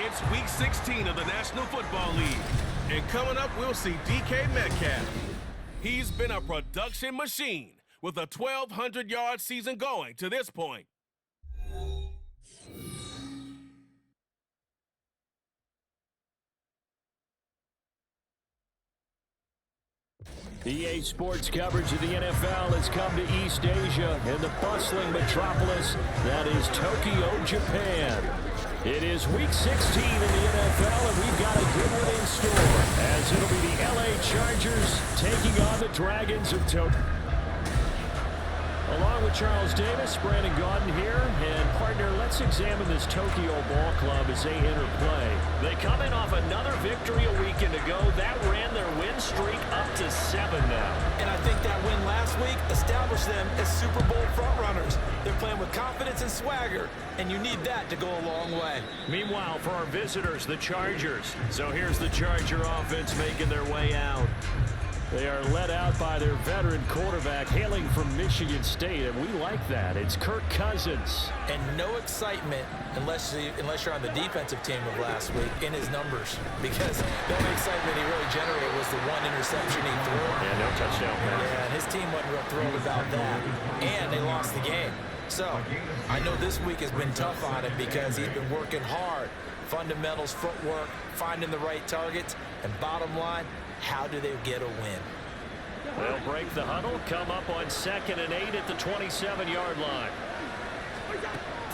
It's Week 16 of the National Football League. And coming up, we'll see DK Metcalf. He's been a production machine with a 1,200-yard season going to this point. EA Sports coverage of the NFL has come to East Asia and the bustling metropolis that is Tokyo, Japan. It is Week 16 in the NFL, and we've got a good one in store, as it'll be the LA Chargers taking on the Dragons of Tokyo. Along with Charles Davis, Brandon Gaudin here, and partner, let's examine this Tokyo Ball Club as they enter play. They come in off another victory a weekend ago. That ran their win streak up to 7 now. And I think that win last week established them as Super Bowl frontrunners. They're playing with confidence and swagger, and you need that to go a long way. Meanwhile, for our visitors, the Chargers. So here's the Charger offense making their way out. They are led out by their veteran quarterback hailing from Michigan State, and we like that. It's Kirk Cousins. And no excitement unless you're on the defensive team of last week in his numbers, because the only excitement he really generated was the one interception he threw. Yeah, no touchdown pass. Yeah, and his team wasn't real thrilled about that, and they lost the game. So I know this week has been tough on him because he's been working hard. Fundamentals, footwork, finding the right targets, and bottom line, how do they get a win? They'll break the huddle, come up on 2nd and 8 at the 27-yard line.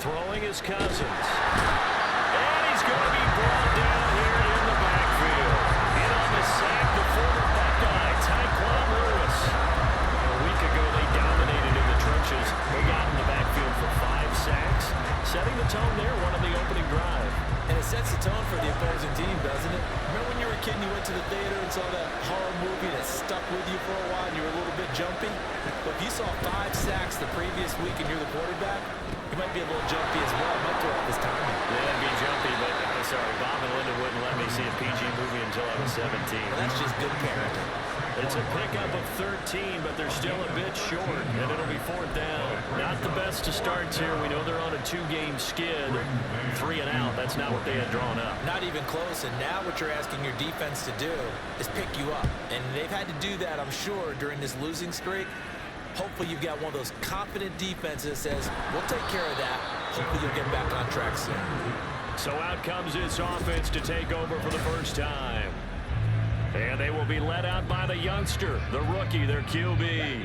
Throwing is Cousins. And he's going to be brought down here in the backfield. In on the sack, the former Buckeye, Tyquan Lewis. A week ago, they dominated in the trenches. They got in the backfield for 5 sacks. Setting the tone there, one on the opening drive. And it sets the tone for the opposing team, doesn't it? Remember when you were a kid and you went to the theater and saw that horror movie that stuck with you for a while and you were a little bit jumpy? But if you saw 5 sacks the previous week and you're the quarterback, you might be a little jumpy as well. Might throw off his timing. Yeah, it'd be jumpy, but I'm sorry, Bob and Linda wouldn't let me see a PG movie until I was 17. Well, that's just good parenting. It's a pickup of 13, but they're still a bit short, and it'll be 4th down. Not the best of starts here. We know they're on a 2-game skid. 3 and out, that's not what they had drawn up. Not even close, and now what you're asking your defense to do is pick you up. And they've had to do that, I'm sure, during this losing streak. Hopefully you've got one of those confident defenses that says, we'll take care of that. Hopefully you'll get back on track soon. So out comes this offense to take over for the first time. And they will be led out by the youngster, the rookie, their QB.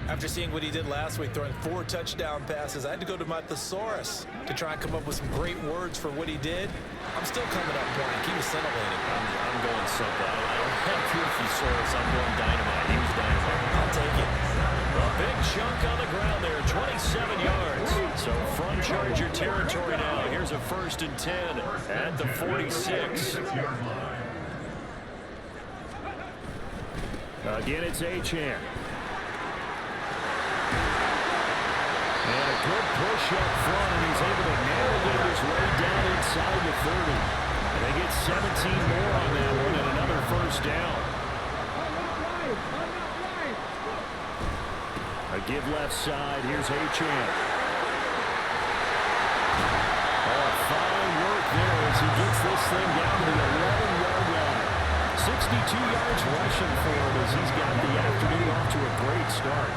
After seeing what he did last week, throwing 4 touchdown passes, I had to go to my thesaurus to try and come up with some great words for what he did. I'm still coming up blank. He was scintillating. I'm going something. I don't have your thesaurus. I'm going dynamite. He was dynamite. I'll take it. A big chunk on the ground there, 27 yards. So from Charger territory now, here's a 1st and 10 at the 46. Again, it's Achane. And a good push up front, and he's able to navigate his way down inside the 30. And they get 17 more on that one and another 1st down. A give left side. Here's Achane. Oh, fine work there as he gets this thing down to the 11-yard line. 62 yards rushing for him as he's got the afternoon off to a great start.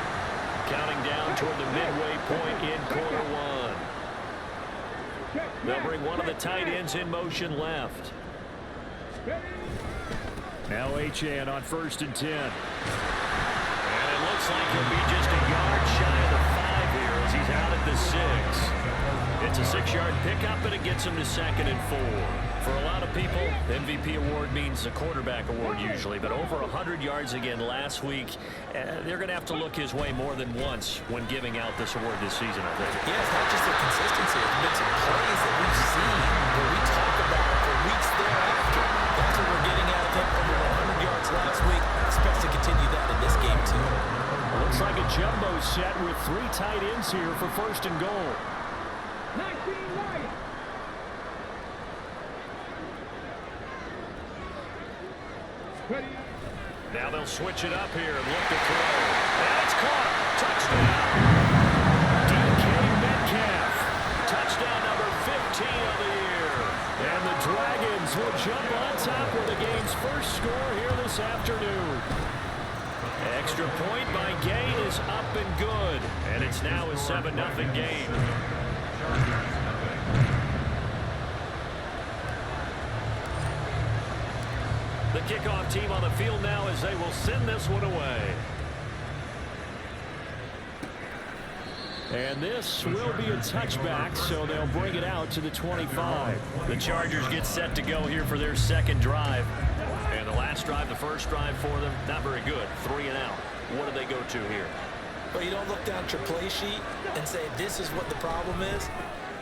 Counting down toward the midway point in quarter 1. They'll bring one of the tight ends in motion left. Now Achane on 1st and 10. And it looks like he'll be just a yard shy of the 5 here as he's out at the 6. It's a 6-yard pickup, and it gets him to 2nd and 4. For a lot of people, MVP award means a quarterback award usually, but over 100 yards again last week, they're going to have to look his way more than once when giving out this award this season, I think. Yeah, it's not just the consistency. It's been some plays that we've seen that we talk about for weeks thereafter. That's what we're getting out of him, over 100 yards last week. Expects to continue that in this game, too. Looks like a jumbo set with 3 tight ends here for 1st and goal. 19 right. Now they'll switch it up here and look to throw. And it's caught. Touchdown. DK Metcalf. Touchdown number 15 of the year. And the Dragons It's now a 7-0 game. The kickoff team on the field now as they will send this one away. And this will be a touchback, so they'll bring it out to the 25. The Chargers get set to go here for their second drive. And the last drive, the first drive for them, not very good. 3 and out. What do they go to here? Well, you don't look down at your play sheet and say, this is what the problem is.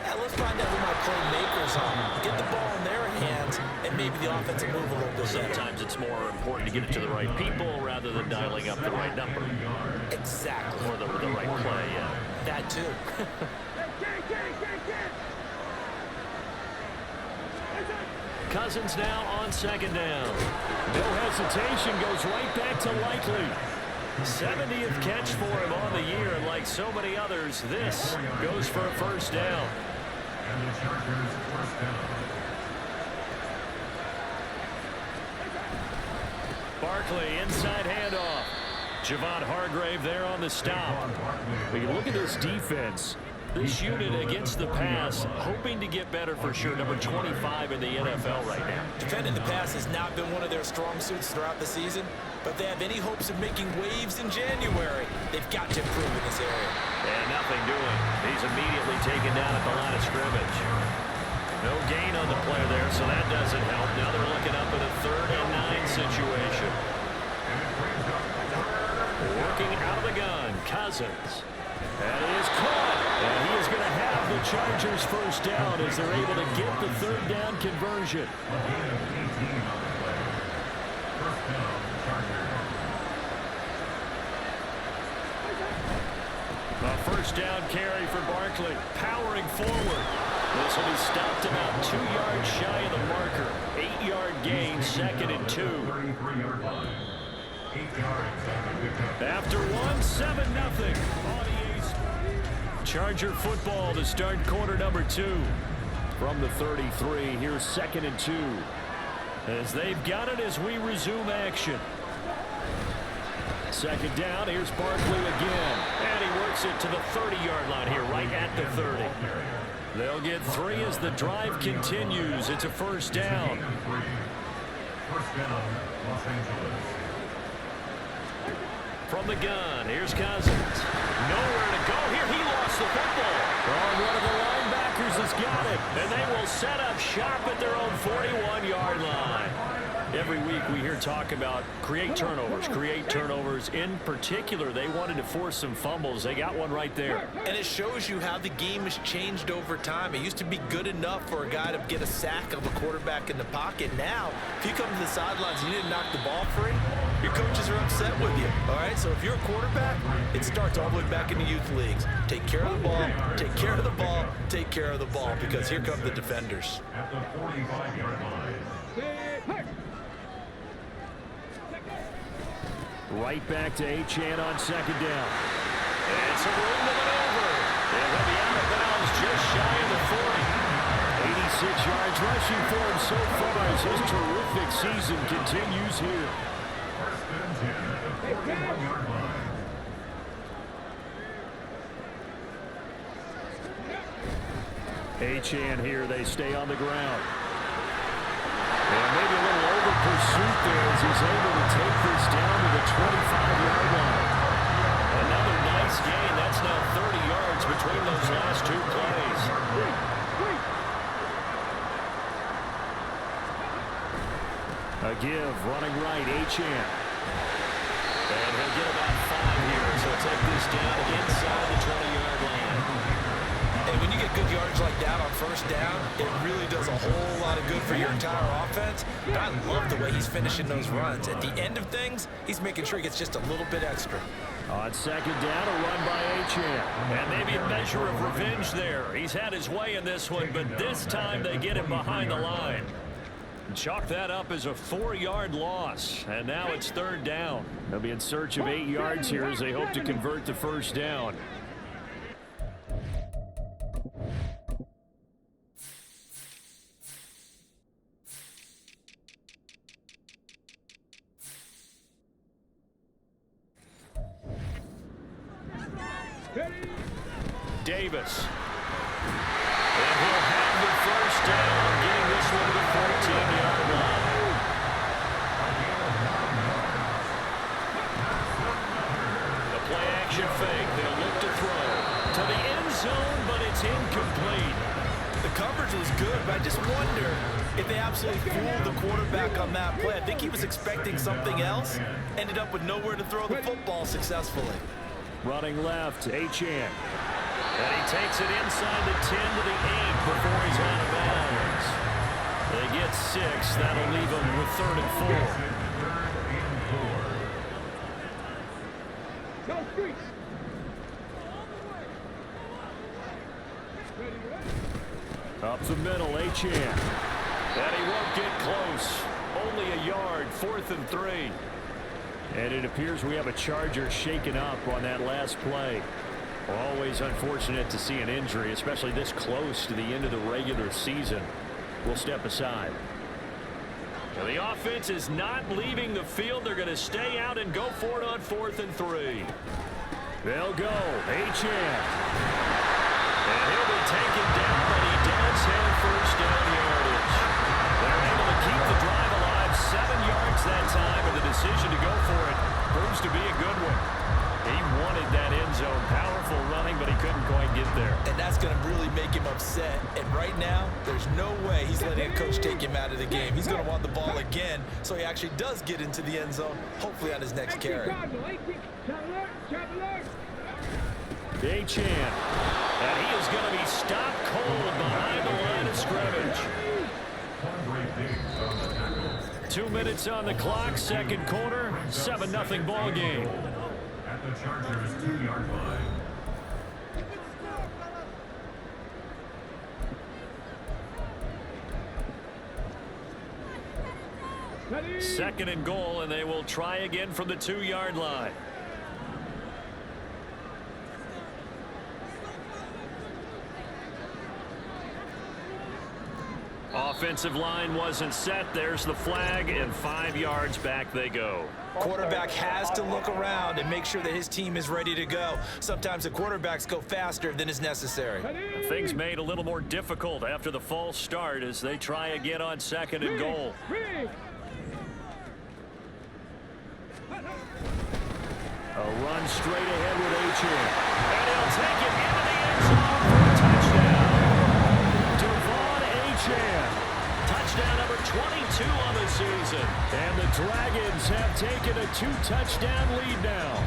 Yeah, let's find out who my playmakers are. Get the ball in their hands, and maybe the offense will move a little bit better. Sometimes it's more important to get it to the right people rather than dialing up the right number. Exactly. Or the right play, yeah. That too. Cousins now on second down. No hesitation, goes right back to Likely. 70th catch for him on the year, and like so many others, this goes for a first down. And the Chargers first down. Barkley, inside handoff. Javon Hargrave there on the stop. When you look at this defense, This unit against the pass, hoping to get better for sure. Number 25 in the NFL right now. Defending the pass has not been one of their strong suits throughout the season, but they have any hopes of making waves in January. They've got to improve in this area. And nothing doing. He's immediately taken down at the line of scrimmage. No gain on the play there, so that doesn't help. Now they're looking up in a 3rd and 9 situation. Working out of the gun, Cousins. That is caught. And he is going to have the Chargers first down as they're able to get the 3rd down conversion. A first down carry for Barkley, powering forward. This will be stopped about 2 yards shy of the marker. 8-yard gain, 2nd and 2. After 1, 7-0. Charger football to start quarter number 2. From the 33, here's 2nd and 2. As they've got it as we resume action. 2nd down, here's Barkley again. And he works it to the 30-yard line here, right at the 30. They'll get 3 as the drive continues. It's a first down. First down, Los Angeles. From the gun, here's Cousins. Nowhere to go here. He lost the football. Oh, one of the linebackers has got it. And they will set up shop at their own 41-yard line. Every week we hear talk about create turnovers. In particular, they wanted to force some fumbles. They got one right there. And it shows you how the game has changed over time. It used to be good enough for a guy to get a sack of a quarterback in the pocket. Now, if you come to the sidelines and you didn't knock the ball free, your coaches are upset with you. All right, so if you're a quarterback, it starts all the way back in the youth leagues. Take care of the ball, take care of the ball, take care of the ball, because here come the defenders. At the 45-yard line. Right back to Achane on 2nd down. And some room to maneuver. And he'll be out of bounds just shy of the 40. 86 yards rushing for him so far as his terrific season continues here. First and 10 at the 41-yard line. Achane here, they stay on the ground. And maybe a little over pursuit there as he's able to take this down to the 25-yard line. Another nice gain. That's now 30 yards between those last 2 plays. A give, running right, Achane. And he'll get about 5 here. So take this down inside the 20-yard line. And when you get good yards like that on first down, it really does a whole lot of good for your entire offense. And I love the way he's finishing those runs. At the end of things, he's making sure he gets just a little bit extra. On 2nd down, a run by Achane. And maybe a measure of revenge there. He's had his way in this one, but this time they get him behind the line. Chalk that up as a 4-yard loss. And now it's 3rd down. They'll be in search of 8 yards here as they hope to convert the first down. Davis. And he'll have the first down, getting this one to the 14-yard line. The play-action fake. They'll look to throw to the end zone, but it's incomplete. The coverage was good, but I just wonder if they absolutely fooled the quarterback on that play. I think he was expecting something else, ended up with nowhere to throw the football successfully. Running left, Achane. And he takes it inside the 10 to the 8 before he's out of bounds. They get 6. That'll leave them with 3rd and 4. Go streets. Up the middle, Achane. And he won't get close. Only a yard, 4th and 3. And it appears we have a Charger shaken up on that last play. Always unfortunate to see an injury, especially this close to the end of the regular season. We'll step aside. Now the offense is not leaving the field. They're going to stay out and go for it on 4th and 3. They'll go. Achane. And he'll be taken down, but he does have first down yardage. They're able to keep the drive alive, 7 yards that time, and the decision to go for it proves to be a good one. He wanted that end zone. Powerful running, but he couldn't quite get there. And that's going to really make him upset. And right now, there's no way he's letting a coach take him out of the game. He's going to want the ball again, so he actually does get into the end zone, hopefully on his next carry. Achane. And he is going to be stopped cold behind the line of scrimmage. 2 minutes on the clock, second quarter, 7-0 ball game. At the Chargers' 2-yard line. Second and goal, and they will try again from the 2-yard line. Offensive line wasn't set. There's the flag, and 5 yards back they go. Quarterback has to look around and make sure that his team is ready to go. Sometimes the quarterbacks go faster than is necessary. Things made a little more difficult after the false start as they try again on 2nd and goal. A run straight ahead with Achane. And he'll take it into the end zone for a touchdown. Touchdown number 22 on the season. And the Dragons have taken a 2-touchdown lead now.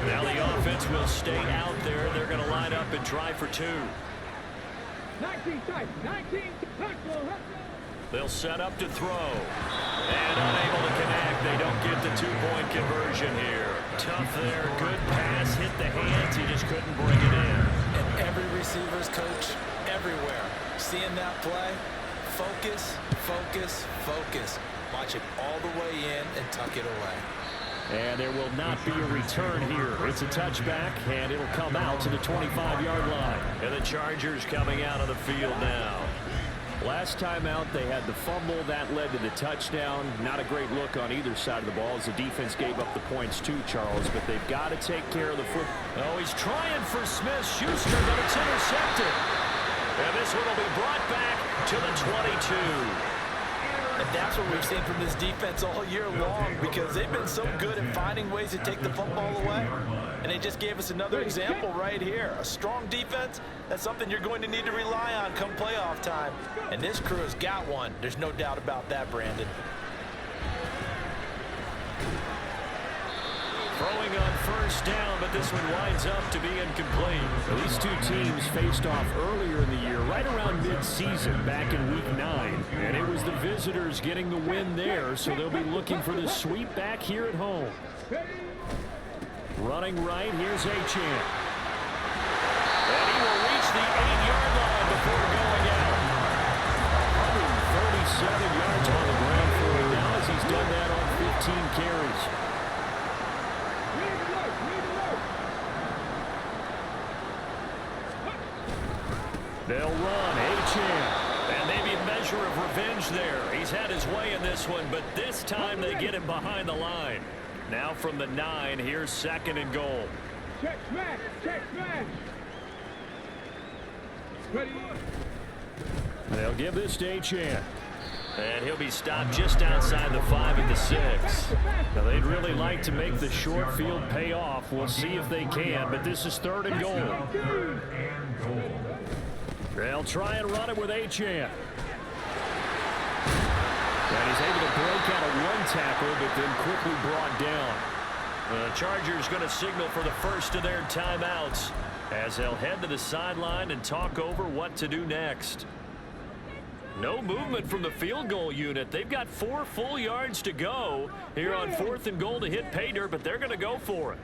Now the offense will stay out there. They're going to line up and try for 2. 19 tight, 19 They'll set up to throw. And unable to connect. They don't get the 2-point conversion here. Tough there. Good pass. Hit the hands. He just couldn't bring it in. And every receiver's coach everywhere. Seeing that play, focus, focus, focus. Watch it all the way in and tuck it away. And there will not be a return here. It's a touchback, and it'll come out to the 25-yard line. And the Chargers coming out of the field now. Last time out, they had the fumble. That led to the touchdown. Not a great look on either side of the ball as the defense gave up the points too, Charles, but they've got to take care of the football. Oh, he's trying for Smith-Schuster, but it's intercepted. And this one will be brought back to the 22. And that's what we've seen from this defense all year long, because they've been so good at finding ways to take the football away. And they just gave us another example right here. A strong defense, that's something you're going to need to rely on come playoff time. And this crew has got one. There's no doubt about that, Brandon. Throwing on first down, but this one winds up to be incomplete. These two teams faced off earlier in the year, right around mid-season, back in Week 9. And it was the visitors getting the win there, so they'll be looking for the sweep back here at home. Running right, here's Achane. And he will reach the 8-yard line before going out. 137 yards on the ground for him now as he's done that on 15 carries. They'll run, Achane. And maybe a measure of revenge there. He's had his way in this one, but this time they get him behind the line. Now from the 9, here's 2nd and goal. Check smash, check smash. Ready. They'll give this to Achane. And he'll be stopped just outside the 5 at the 6. Now, they'd really like to make the short field pay off. We'll see if they can, but this is 3rd and goal. Third and goal. They'll try and run it with Achane. And he's able to break out of 1 tackle, but then quickly brought down. The Chargers going to signal for the first of their timeouts as they'll head to the sideline and talk over what to do next. No movement from the field goal unit. They've got 4 full yards to go here on 4th and goal to hit pay dirt, but they're going to go for it.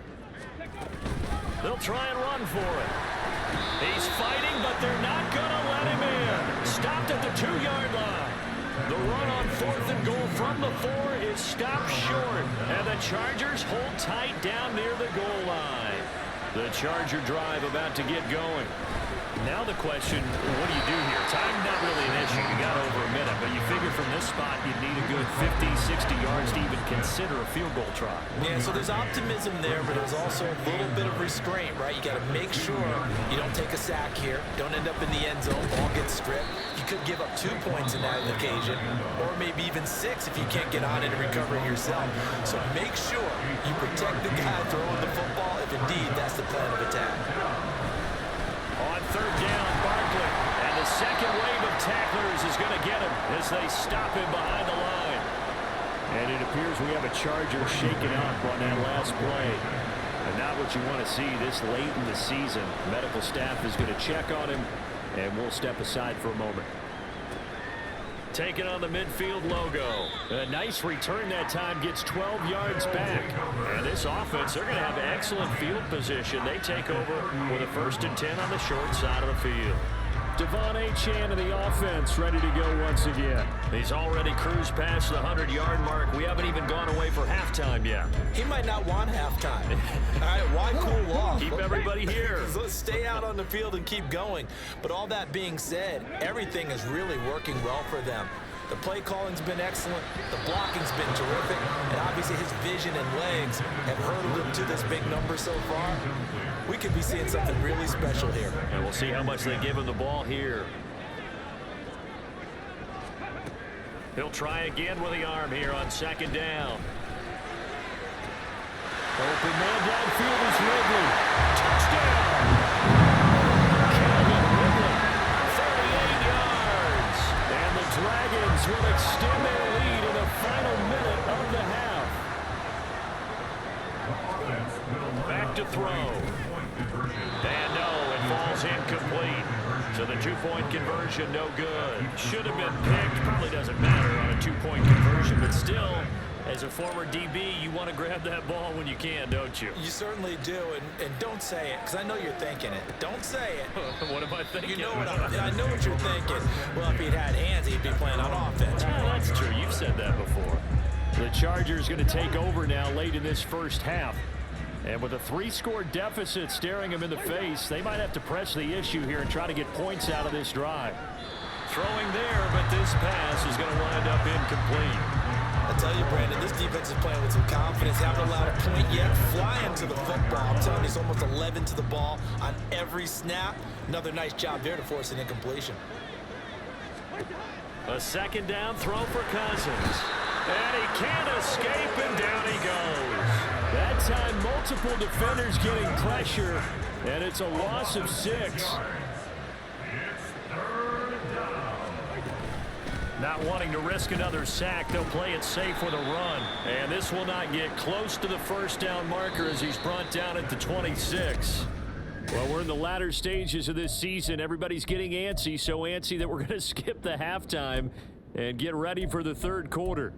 They'll try and run for it. He's fighting, but they're not going to let him in. Stopped at the 2-yard line. The run on 4th and goal from the 4 is stopped short, and the Chargers hold tight down near the goal line. The Charger drive about to get going. Now the question, what do you do here? Time not really an issue. You got over a minute, but you figure from this spot you'd need a good 50, 60 yards to even consider a field goal try. Yeah, so there's optimism there, but there's also a little bit of restraint, right? You got to make sure you don't take a sack here, don't end up in the end zone, ball gets stripped. You could give up 2 points in that occasion, or maybe even 6 if you can't get on it and recover it yourself. So make sure you protect the guy throwing the football if indeed that's the plan of attack. On 3rd down, Barkley, and the second wave of tacklers is going to get him as they stop him behind the line. And it appears we have a Charger shaken up on that last play. And not what you want to see this late in the season. Medical staff is going to check on him, and we'll step aside for a moment. Taking on the midfield logo. A nice return that time, gets 12 yards back. And this offense, they're going to have excellent field position. They take over with a 1st and 10 on the short side of the field. Devon Achane of the offense ready to go once again. He's already cruised past the 100-yard mark. We haven't even gone away for halftime yet. He might not want halftime. All right, why cool off? Keep everybody here. Let's stay out on the field and keep going. But all that being said, everything is really working well for them. The play calling's been excellent. The blocking's been terrific. And obviously his vision and legs have hurdled him to this big number so far. We could be seeing something really special here. And we'll see how much they give him the ball here. He'll try again with the arm here on 2nd down. Open man downfield is Ridley. Touchdown! Calvin Ridley, 38 yards. And the Dragons will extend their lead in the final minute of the half. Back to throw. And no, it falls incomplete. So the 2-point conversion, no good. Should have been picked. Probably doesn't matter on a 2-point conversion, but still, as a former DB, you want to grab that ball when you can, don't you? You certainly do, and don't say it, because I know you're thinking it. Don't say it. What am I thinking? You know what I know what you're thinking. Well, if he'd had hands, he'd be playing on offense. Well, that's true. You've said that before. The Chargers going to take over now late in this first half. And with a 3-score deficit staring them in the face, they might have to press the issue here and try to get points out of this drive. Throwing there, but this pass is going to wind up incomplete. I tell you, Brandon, this defense is playing with some confidence. Haven't allowed a point yet. Flying to the football. I'm telling you, it's almost 11 to the ball on every snap. Another nice job there to force an incompletion. A 2nd down throw for Cousins. And he can't escape, and down he goes. That time, multiple defenders getting pressure, and it's a loss of 6. Not wanting to risk another sack, they'll play it safe with a run. And this will not get close to the 1st down marker as he's brought down at the 26. Well, we're in the latter stages of this season. Everybody's getting antsy, so antsy that we're going to skip the halftime and get ready for the 3rd quarter.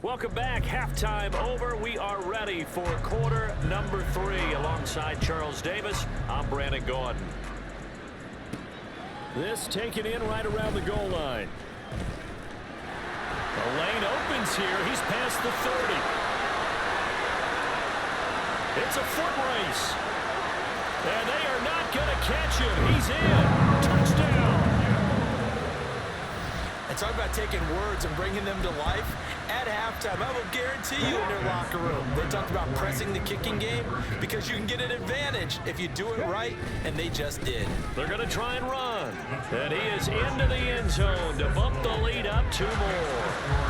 Welcome back. Halftime over. We are ready for quarter number 3. Alongside Charles Davis, I'm Brandon Gordon. This taken in right around the goal line. The lane opens here. He's past the 30. It's a foot race. And they are not going to catch him. He's in. Touchdown. And talk about taking words and bringing them to life. at halftime, I will guarantee you in their locker room, they talked about pressing the kicking game because you can get an advantage if you do it right, and they just did. They're going to try and run. And he is into the end zone to bump the lead up 2 more.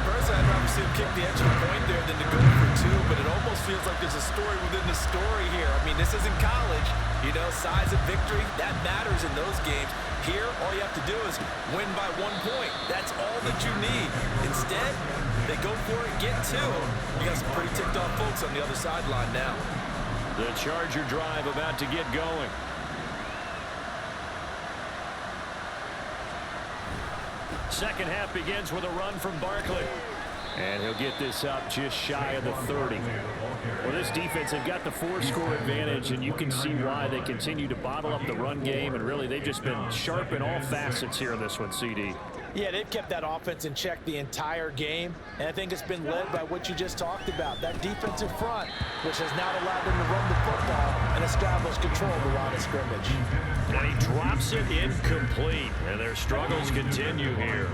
First, I'd rather see him kick the extra point there than to go for 2, but it almost feels like there's a story within the story here. I mean, this isn't college. You know, size of victory, that matters in those games. Here, all you have to do is win by 1 point. That's all that you need. Instead, they go for it, get 2. You got some pretty ticked off folks on the other sideline now. The Charger drive about to get going. Second half begins with a run from Barkley. And he'll get this up just shy of the 30. Well, this defense, they've got the 4-score advantage, and you can see why they continue to bottle up the run game, and really they've just been sharp in all facets here in this one, CD. Yeah, they've kept that offense in check the entire game, and I think it's been led by what you just talked about, that defensive front, which has now allowed them to run the football and establish control of the line of scrimmage. And he drops it incomplete, and their struggles continue here.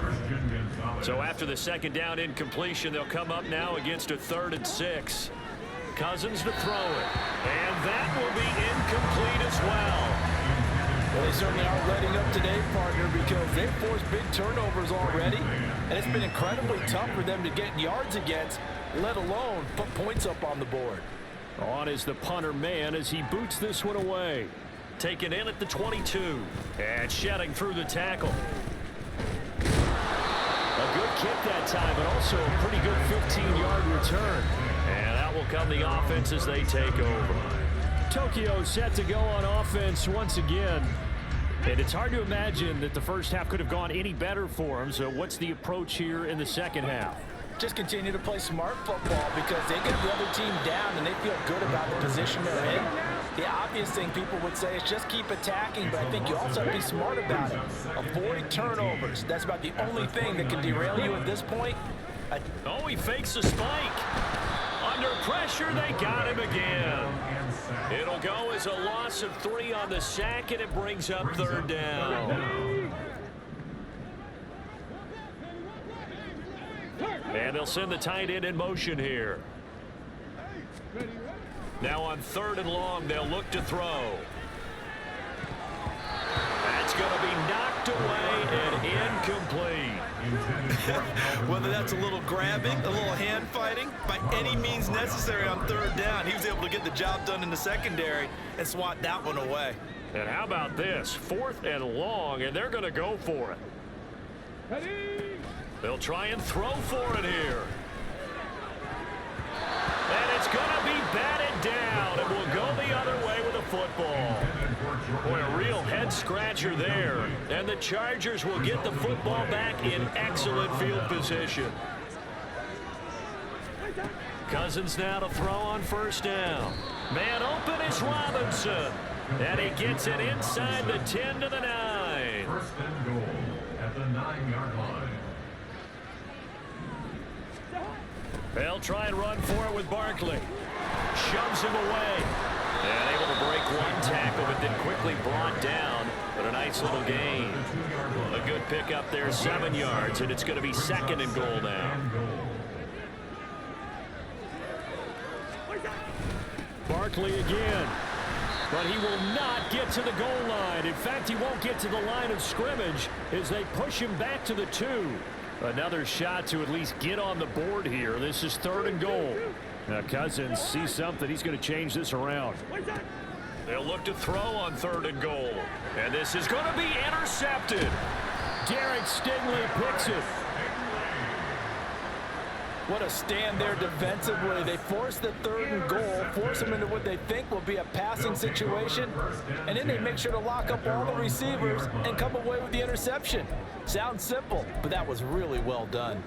So after the second down incompletion, they'll come up now against a 3rd and 6. Cousins to throw it, and that will be incomplete as well. Well, they certainly aren't letting up today, partner, because they've forced big turnovers already, and it's been incredibly tough for them to get yards against, let alone put points up on the board. On is the punter man as he boots this one away. Taken in at the 22, and shedding through the tackle. A good kick that time, but also a pretty good 15-yard return. And out will come the offense as they take over. Tokyo set to go on offense once again. And it's hard to imagine that the first half could have gone any better for them. So what's the approach here in the second half? Just continue to play smart football because they get the other team down and they feel good about the position they're in. The obvious thing people would say is just keep attacking, but I think you also have to be smart about it. Avoid turnovers. That's about the only thing that can derail you at this point. Oh, he fakes a spike. Under pressure, they got him again. It'll go as a loss of 3 on the sack, and it brings up 3rd down. And they'll send the tight end in motion here. Now on 3rd and long, they'll look to throw. That's going to be knocked away and incomplete. Whether that's a little grabbing, a little hand fighting, by any means necessary on 3rd down, he was able to get the job done in the secondary and swat that one away. And how about this? 4th and long, and they're going to go for it. They'll try and throw for it here. And it's going to be batted down. It will go the other way with the football. Boy, a real head-scratcher there. And the Chargers will get the football back in excellent field position. Cousins now to throw on 1st down. Man open is Robinson. And he gets it inside the 10 to the 9. 1st and goal at the 9-yard line. They'll try and run for it with Barkley. Shoves him away. And able to break 1 tackle, but then quickly brought down. But a nice little gain. A good pickup there, 7 yards, and it's going to be 2nd and goal now. Barkley again. But he will not get to the goal line. In fact, he won't get to the line of scrimmage as they push him back to the 2. Another shot to at least get on the board here. This is 3rd and goal. Now Cousins sees something. He's going to change this around. They'll look to throw on 3rd and goal. And this is going to be intercepted. Derek Stingley picks it. What a stand there defensively. They force the 3rd and goal, force them into what they think will be a passing situation, and then they make sure to lock up all the receivers and come away with the interception. Sounds simple, but that was really well done.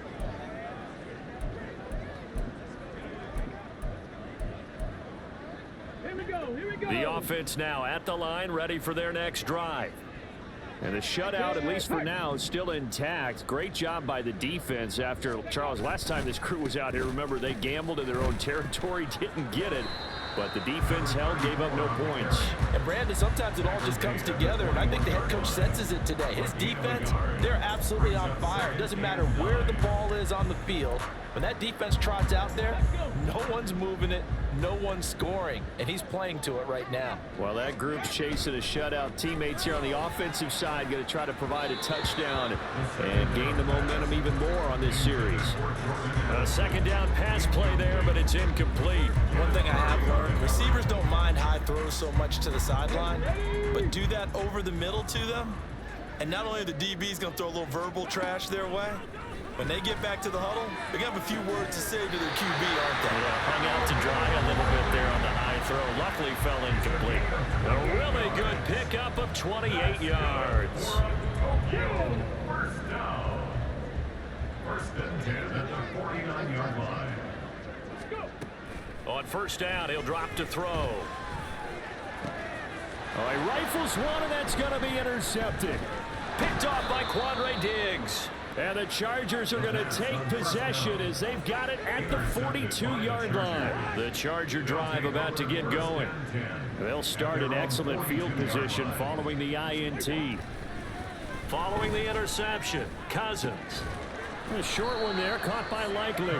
Here we go. The offense now at the line, ready for their next drive. And the shutout, at least for now, is still intact. Great job by the defense after, Charles, last time this crew was out here, remember, they gambled in their own territory, didn't get it. But the defense held, gave up no points. And Brandon, sometimes it all just comes together, and I think the head coach senses it today. His defense, they're absolutely on fire. It doesn't matter where the ball is on the field. When that defense trots out there, no one's moving it, no one's scoring, and he's playing to it right now. Well, that group's chasing a shutout. Teammates here on the offensive side going to try to provide a touchdown and gain the momentum even more on this series. A second down pass play there, but it's incomplete. One thing I have learned, receivers don't mind high throws so much to the sideline, but do that over the middle to them, and not only are the DBs going to throw a little verbal trash their way, when they get back to the huddle, they're going to have a few words to say to their QB, aren't they? Yeah, hung out to dry a little bit there on the high throw. Luckily fell incomplete. A really good pickup of 28 yards. First down. First and 10 at the 49-yard line. On first down, he'll drop to throw. All right, rifles one, and that's going to be intercepted. Picked off by Quandre Diggs. And the Chargers are going to take possession as they've got it at the 42-yard line. The Charger drive about to get going. They'll start in excellent field position following the INT. Following the interception, Cousins. A short one there, caught by Likely.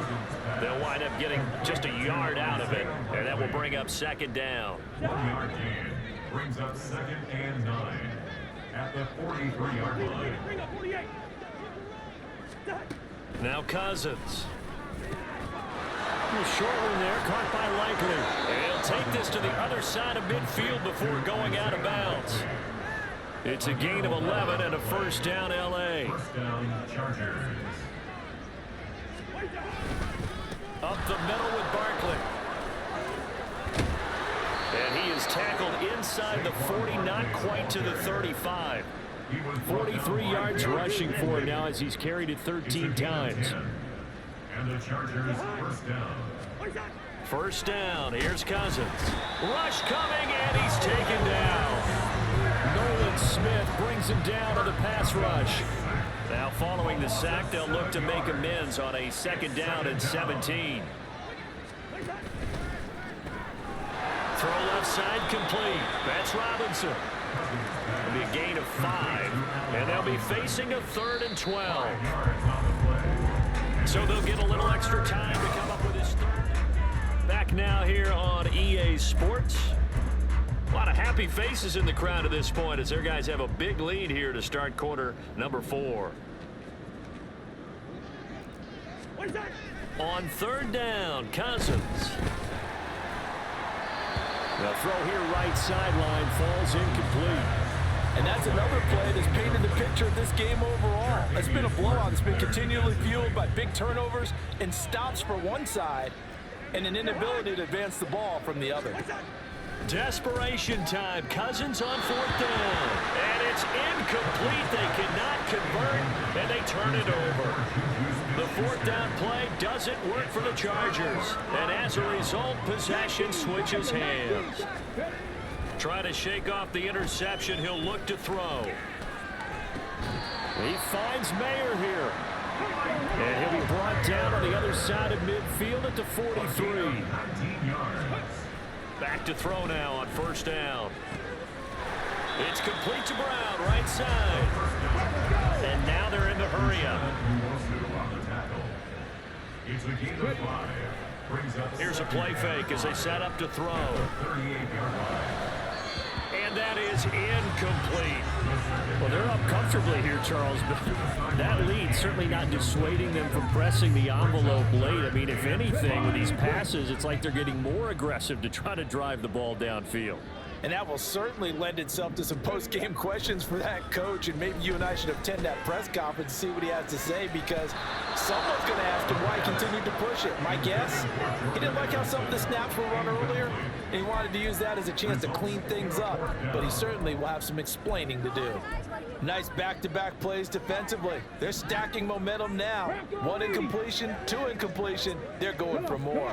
They'll wind up getting just a yard out of it, and that will bring up second down. 1-yard gain brings up second and 9 at the 43-yard line. Now Cousins. A short one there, caught by Likely. He'll take this to the other side of midfield before going out of bounds. It's a gain of 11 and a first down, LA. First down, Chargers. Up the middle with Barkley. And he is tackled inside the 40, not quite to the 35. 43 yards rushing for him now as he's carried it 13 times. And the Chargers first down. First down, here's Cousins. Rush coming, and he's taken down. Nolan Smith brings him down on the pass rush. Now following the sack, they'll look to make amends on a second down and 17. Throw left side complete. That's Robinson. It'll be a gain of 5, and they'll be facing a 3rd and 12. So they'll get a little extra time to come up with his third. Back now here on EA Sports. A lot of happy faces in the crowd at this point as their guys have a big lead here to start quarter number 4. On third down, Cousins. The throw here right sideline falls incomplete. And that's another play that's painted the picture of this game overall. It's been a blowout. It's been continually fueled by big turnovers and stops for one side and an inability to advance the ball from the other. Desperation time. Cousins on fourth down. And it's incomplete. They cannot convert, and they turn it over. The fourth down play doesn't work for the Chargers. And as a result, possession switches hands. Try to shake off the interception. He'll look to throw. He finds Mayer here. And he'll be brought down on the other side of midfield at the 43. Back to throw now on first down. It's complete to Brown, right side. And now they're in the hurry-up. Here's a play fake as they set up to throw. And that is incomplete. Well, they're up comfortably here, Charles, but that lead certainly not dissuading them from pressing the envelope late. I mean, if anything, with these passes, it's like they're getting more aggressive to try to drive the ball downfield. And that will certainly lend itself to some post-game questions for that coach, and maybe you and I should attend that press conference and see what he has to say, because someone's going to ask him why he continued to push it. My guess, he didn't like how some of the snaps were run earlier, and he wanted to use that as a chance to clean things up, but he certainly will have some explaining to do. Nice back-to-back plays defensively. They're stacking momentum now. 1 incompletion, 2 incompletion. They're going for more.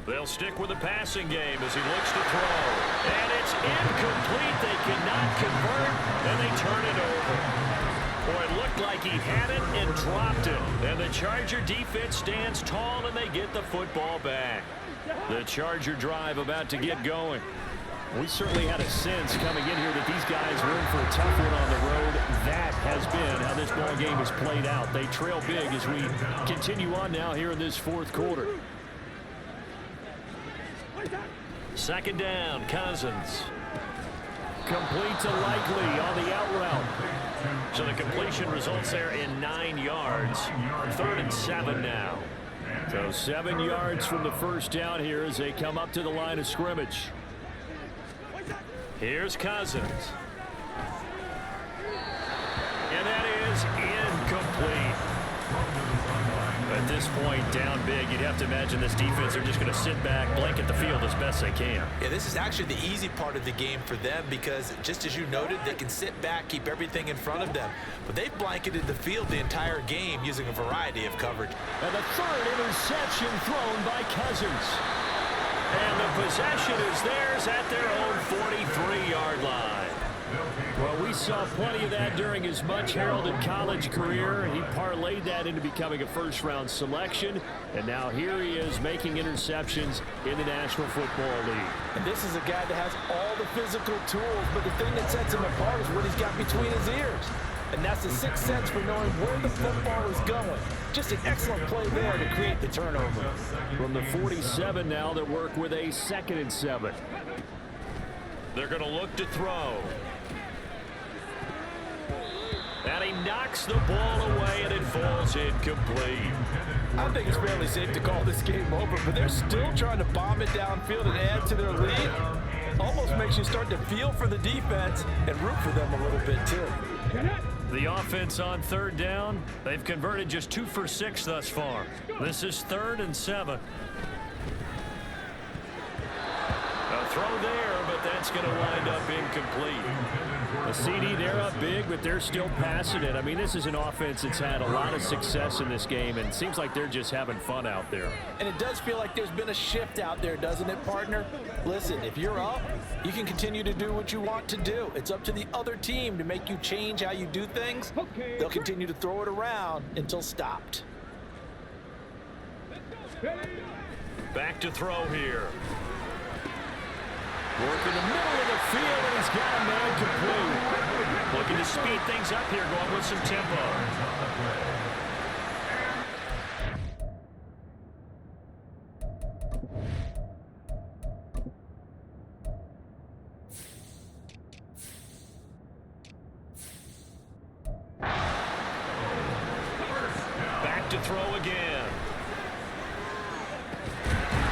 They'll stick with the passing game as he looks to throw. And it's incomplete. They cannot convert, and they turn it over. Boy, it looked like he had it and dropped it. And the Charger defense stands tall, and they get the football back. The Charger drive about to get going. We certainly had a sense coming in here that these guys were in for a tough one on the road. That has been how this ball game has played out. They trail big as we continue on now here in this fourth quarter. Second down, Cousins. Complete to Likely on the out route. So the completion results there in 9 yards. 3rd and 7 now. So 7 yards from the first down here as they come up to the line of scrimmage. Here's Cousins. And that is incomplete. At this point, down big, you'd have to imagine this defense are just going to sit back, blanket the field as best they can. Yeah, this is actually the easy part of the game for them because, just as you noted, they can sit back, keep everything in front of them. But they've blanketed the field the entire game using a variety of coverage. And the 3rd interception thrown by Cousins. And the possession is theirs at their own 43-yard line. Well, we saw plenty of that during his much heralded college career. He parlayed that into becoming a first-round selection. And now here he is making interceptions in the National Football League. And this is a guy that has all the physical tools, but the thing that sets him apart is what he's got between his ears. And that's the sixth sense for knowing where the football is going. Just an excellent play there to create the turnover. From the 47 now, they work with a 2nd and 7. They're going to look to throw. And he knocks the ball away, and it falls incomplete. I think it's fairly safe to call this game over, but they're still trying to bomb it downfield and add to their lead. Almost makes you start to feel for the defense and root for them a little bit, too. The offense on 3rd down, they've converted just 2 for 6 thus far. This is 3rd and 7. A throw there, but that's going to wind up incomplete. The CD, they're up big, but they're still passing it. I mean, this is an offense that's had a lot of success in this game, and it seems like they're just having fun out there. And it does feel like there's been a shift out there, doesn't it, partner? Listen, if you're up, you can continue to do what you want to do. It's up to the other team to make you change how you do things. They'll continue to throw it around until stopped. Back to throw here. Work in the middle of the field, and he's got a man complete. Looking to speed things up here, going with some tempo. Back to throw again.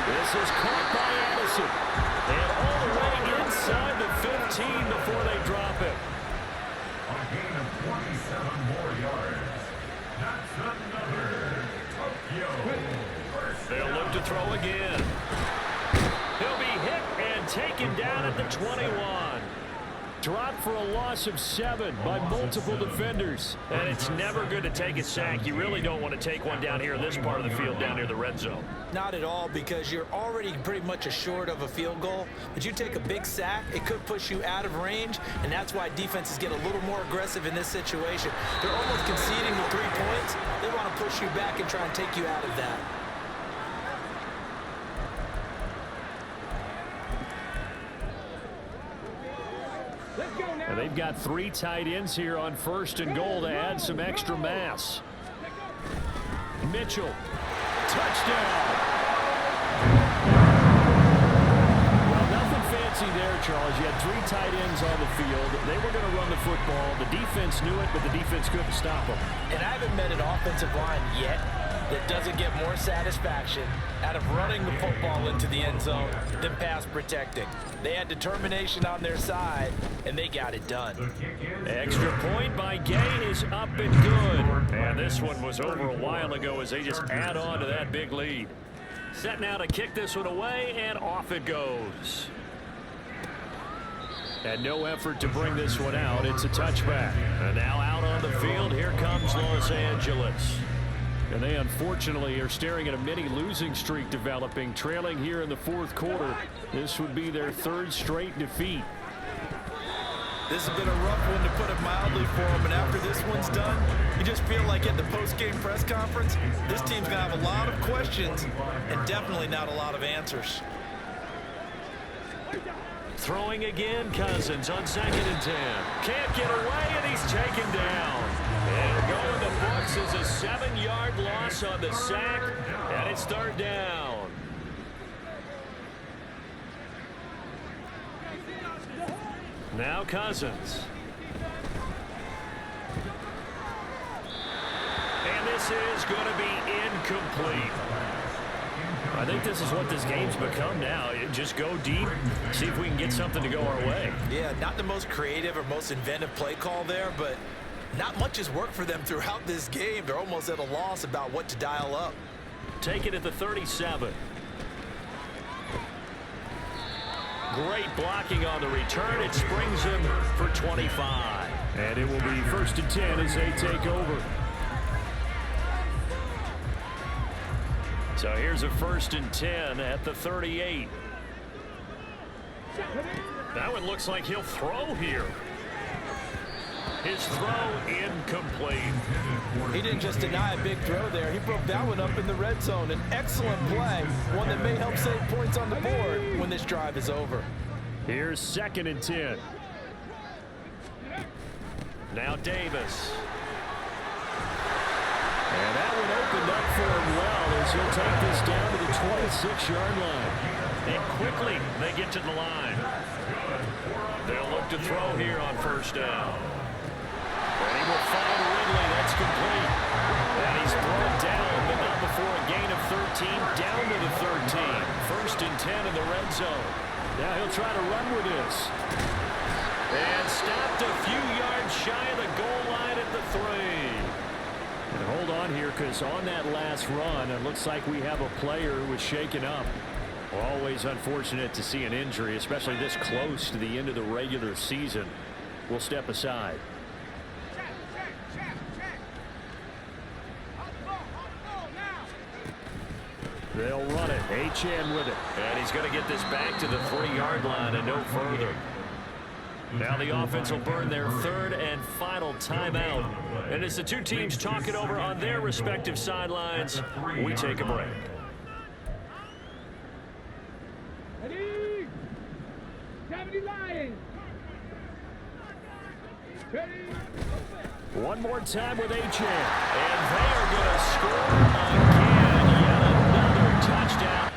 This is caught by Addison. And all the way inside the 15 before they drop it. A gain of 27 more yards. That's another Tokyo first They'll look to throw again. He'll be hit and taken down at the 21. Dropped for a loss of 7 by multiple defenders. And it's never good to take a sack. You really don't want to take one down here in this part of the field down near the red zone. Not at all, because you're already pretty much assured of a field goal. But you take a big sack, it could push you out of range, and that's why defenses get a little more aggressive in this situation. They're almost conceding the 3 points. They want to push you back and try and take you out of that. And they've got 3 tight ends here on 1st and goal to add some extra mass. Mitchell, touchdown. Well, nothing fancy there, Charles. You had 3 tight ends on the field. They were going to run the football. The defense knew it, but the defense couldn't stop them. And I haven't met an offensive line yet that doesn't get more satisfaction out of running the football into the end zone than pass protecting. They had determination on their side, and they got it done. Extra point by Gay is up and good. And this one was over a while ago as they just add on to that big lead. Set now to kick this one away, and off it goes. And no effort to bring this one out. It's a touchback. And now out on the field, here comes Los Angeles. And they unfortunately are staring at a mini losing streak developing, trailing here in the 4th quarter. This would be their 3rd straight defeat. This has been a rough one, to put it mildly, for them. And after this one's done, you just feel like at the post-game press conference, this team's going to have a lot of questions and definitely not a lot of answers. Throwing again, Cousins on 2nd and 10. Can't get away, and he's taken down. And going the books is a 7-yard loss on the sack, and it's 3rd down. Now Cousins. And this is going to be incomplete. I think this is what this game's become now. Just go deep, see if we can get something to go our way. Yeah, not the most creative or most inventive play call there, but not much has worked for them throughout this game. They're almost at a loss about what to dial up. Take it at the 37. Great blocking on the return. It springs him for 25. And it will be 1st and 10 as they take over. So here's a 1st and 10 at the 38. That one looks like he'll throw here. His throw incomplete. He didn't just deny a big throw there. He broke that one up in the red zone. An excellent play, one that may help save points on the board when this drive is over. Here's 2nd and 10. Now Davis. And that one opened up for him well as he'll take this down to the 26-yard line. And quickly they get to the line. They'll look to throw here on 1st down. And he will find Ridley. That's complete. And he's thrown down, but not before a gain of 13, down to the 13. 1st and 10 in the red zone. Now he'll try to run with this. And stopped a few yards shy of the goal line at the 3. And hold on here, because on that last run, it looks like we have a player who was shaken up. Always unfortunate to see an injury, especially this close to the end of the regular season. We'll step aside. They'll run it. Achane with it. And he's going to get this back to the 3-yard line and no further. Now the offense will burn their 3rd and final timeout. And as the two teams talk it over on their respective sidelines, we take a break. Ready? 70 Lions. Ready? One more time with Achane. And they're going to score again. Yet another touchdown.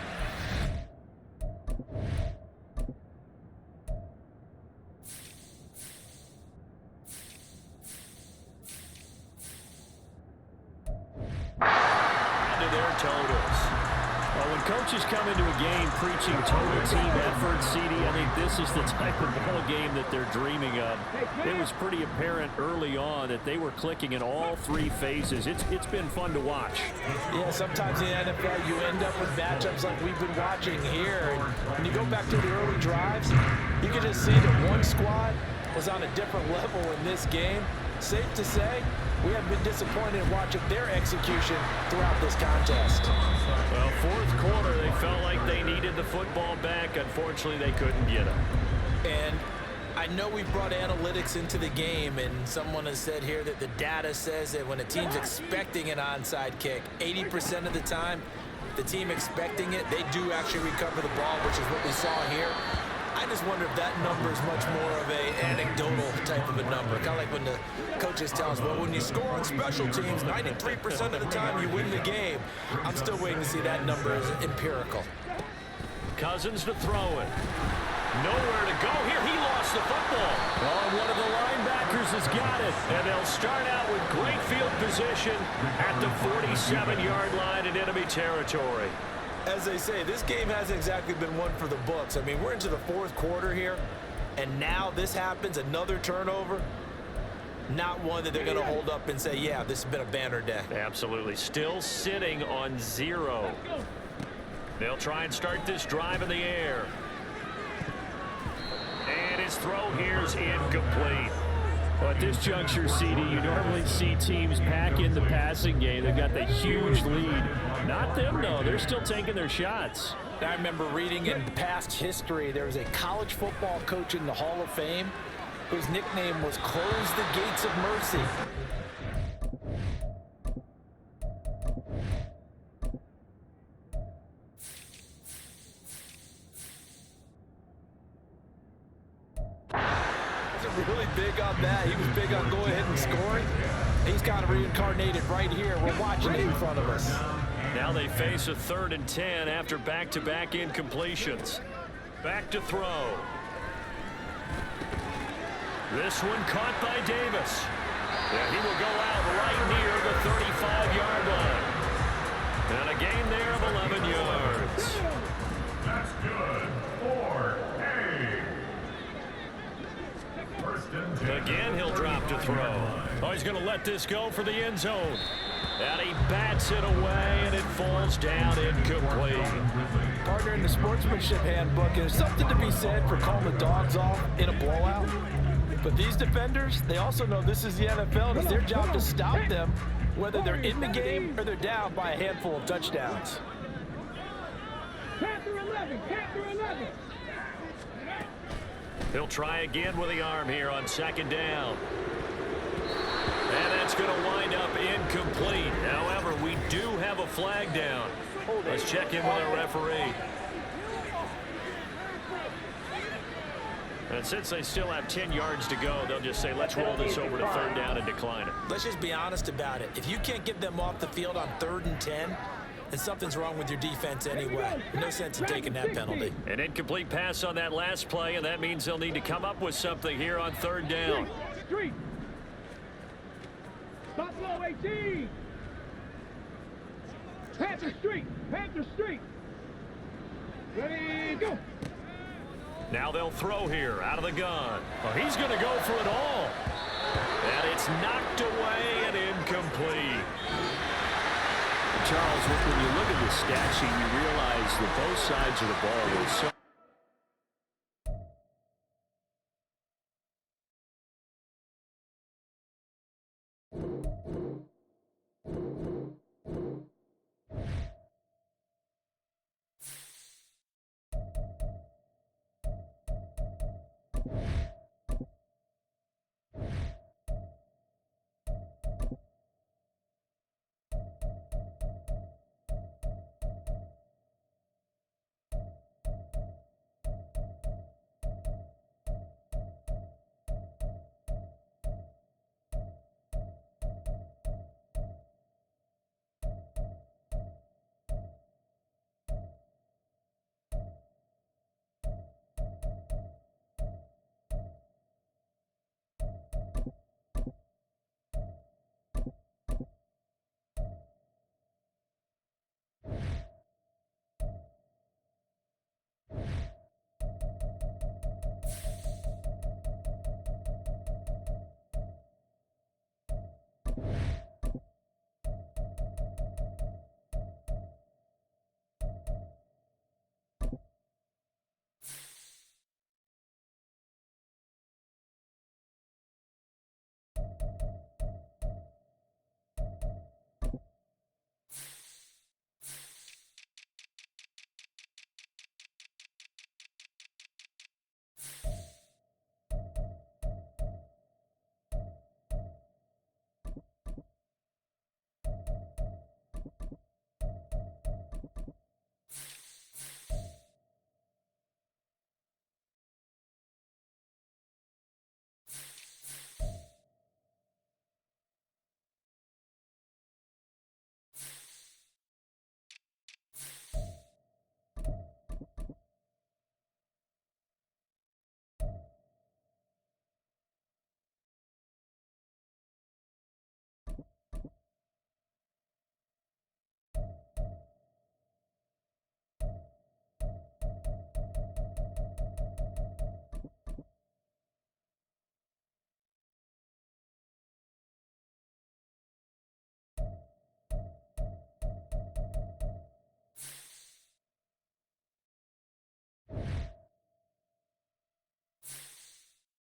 Coaches come into a game preaching total team effort, CD. I think this is the type of ball game that they're dreaming of. It was pretty apparent early on that they were clicking in all 3 phases. It's been fun to watch. Yeah, sometimes in the NFL you end up with matchups like we've been watching here. And when you go back to the early drives, you can just see that one squad was on a different level in this game. Safe to say, we have been disappointed in watching their execution throughout this contest. Well, 4th quarter, they felt like they needed the football back. Unfortunately, they couldn't get it. And I know we've brought analytics into the game, and someone has said here that the data says that when a team's expecting an onside kick, 80% of the time, the team expecting it, they do actually recover the ball, which is what we saw here. I just wonder if that number is much more of an anecdotal type of a number. Kind of like when the coaches tell us, well, when you score on special teams, 93% of the time you win the game. I'm still waiting to see that number as empirical. Cousins to throw it. Nowhere to go here. He lost the football. Oh, one of the linebackers has got it. And they'll start out with great field position at the 47-yard line in enemy territory. As they say, this game hasn't exactly been one for the books. I mean, we're into the 4th quarter here, and now this happens, another turnover. Not one that they're going to hold up and say, yeah, this has been a banner day. Absolutely. Still sitting on 0. They'll try and start this drive in the air. And his throw here is incomplete. Well, at this juncture, CD, you normally see teams pack in the passing game. They've got the huge lead. Not them, though. They're still taking their shots. I remember reading in past history, there was a college football coach in the Hall of Fame whose nickname was Close the Gates of Mercy. really big on that. He was big on going ahead and scoring. He's got to reincarnate it right here. We're watching it in front of us. Now they face a 3rd and 10 after back-to-back incompletions. Back to throw. This one caught by Davis. Yeah, he will go out right near the 35-yard line. And a gain there of 11 yards. That's good for A. First and 10. Again, he'll drop to throw. Oh, he's going to let this go for the end zone. And he bats it away, and it falls down incomplete. Partner, in the sportsmanship handbook, there's something to be said for calling the dogs off in a blowout. But these defenders, they also know this is the NFL, and it's their job to stop them, whether they're in the game or they're down by a handful of touchdowns. Panther 11, Panther 11. He'll try again with the arm here on 2nd down. And that's going to wind up incomplete. However, we do have a flag down. Let's check in with our referee. And since they still have 10 yards to go, they'll just say, let's roll this over to 3rd down and decline it. Let's just be honest about it. If you can't get them off the field on 3rd and 10, then something's wrong with your defense anyway. No sense in taking that penalty. An incomplete pass on that last play, and that means they'll need to come up with something here on 3rd down. Street. Buffalo 18. Panther Street. Panther Street. Ready, go. Now they'll throw here out of the gun. Oh, he's going to go for it all. And it's knocked away and incomplete. Charles, when you look at the stat sheet, you realize that both sides of the ball were so